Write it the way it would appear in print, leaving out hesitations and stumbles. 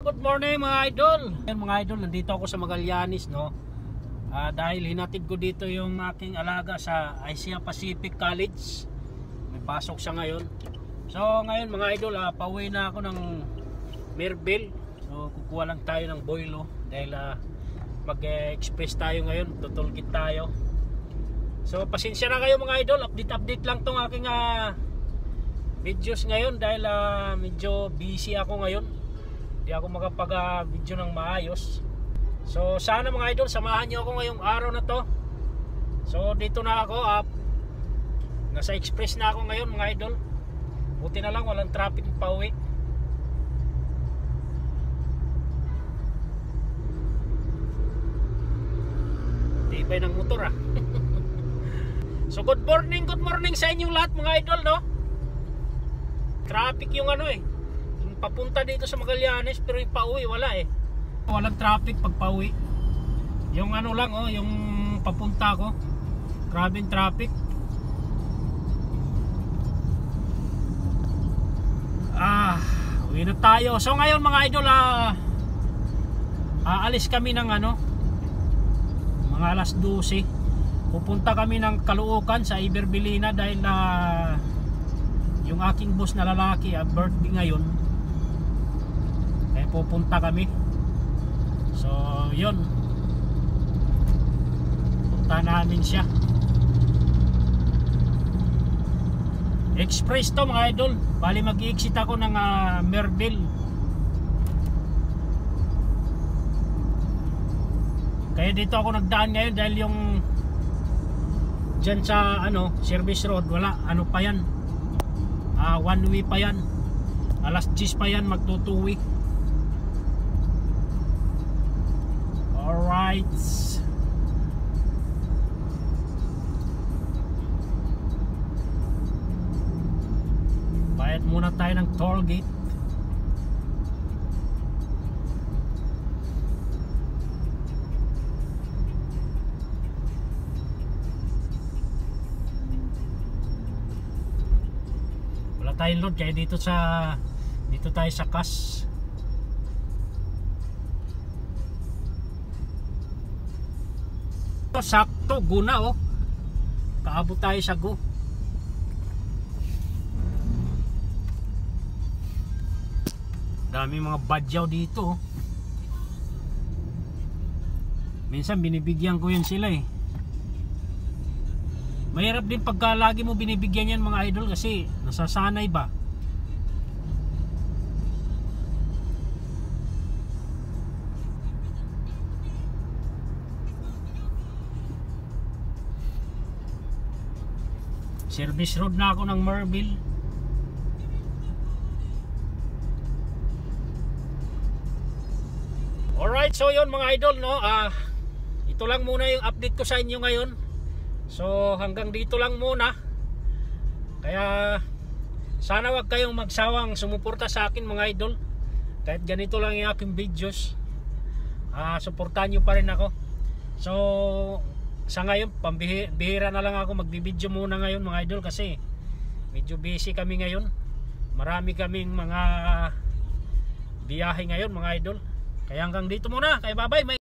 good morning mga idol. Mga idol, nandito ako sa Magallanes, no. Dahil hinatid ko dito yung aking alaga sa Asia Pacific College. May pasok siya ngayon. So ngayon mga idol, pauwi na ako ng Merville. So kukuha lang tayo ng boilo dahil mag-express tayo ngayon, tutulgit tayo. So pasensya na kayo mga idol, update lang tong aking videos ngayon dahil medyo busy ako ngayon. Hindi ako makapag-video ng maayos. So sana mga idol, samahan nyo ako ngayong araw na to. So dito na ako, nasa express na ako ngayon mga idol. Buti na lang walang traffic pa uwi. Tibay ng motor So good morning sa inyong lahat mga idol, no. Traffic yung yung papunta dito sa Magallanes, pero yung pauwi wala walang traffic pag pauwi. Yung lang yung papunta ko, grabe yung traffic. Uwi na tayo. So ngayon mga idol, aalis kami ng mga alas 12. Pupunta kami ng Caloocan sa Ibervillena dahil yung aking boss na lalaki birthday ngayon, kaya pupunta kami. So yun, punta namin siya. Express to mga idol. Bali mag-i-exit ako ng Merville. Kaya dito ako nagdaan ngayon dahil yung dyan sa service road wala, pa yan, one way pa yan, alas 10 pa yan magtutuwi. Alright, bayad muna tayo ng toll gate. Tayo load kaya dito tayo sa CAS. Sakto guna kaabot tayo sa go. Dami mga badyaw dito. Minsan binibigyan ko yan sila Mahirap din pagka lagi mo binibigyan yan mga idol kasi nasasanay ba. Service road na ako ng Merville. Alright, so yun mga idol, no. Ito lang muna yung update ko sa inyo ngayon. So hanggang dito lang muna. Kaya sana wag kayong magsawang sumuporta sa akin mga idol. Kahit ganito lang yung aking videos, suportahan nyo pa rin ako. So sa ngayon pambihira na lang ako magbibideo muna ngayon mga idol kasi medyo busy kami ngayon. Marami kaming mga biyahe ngayon mga idol. Kaya hanggang dito muna. Kaya bye bye.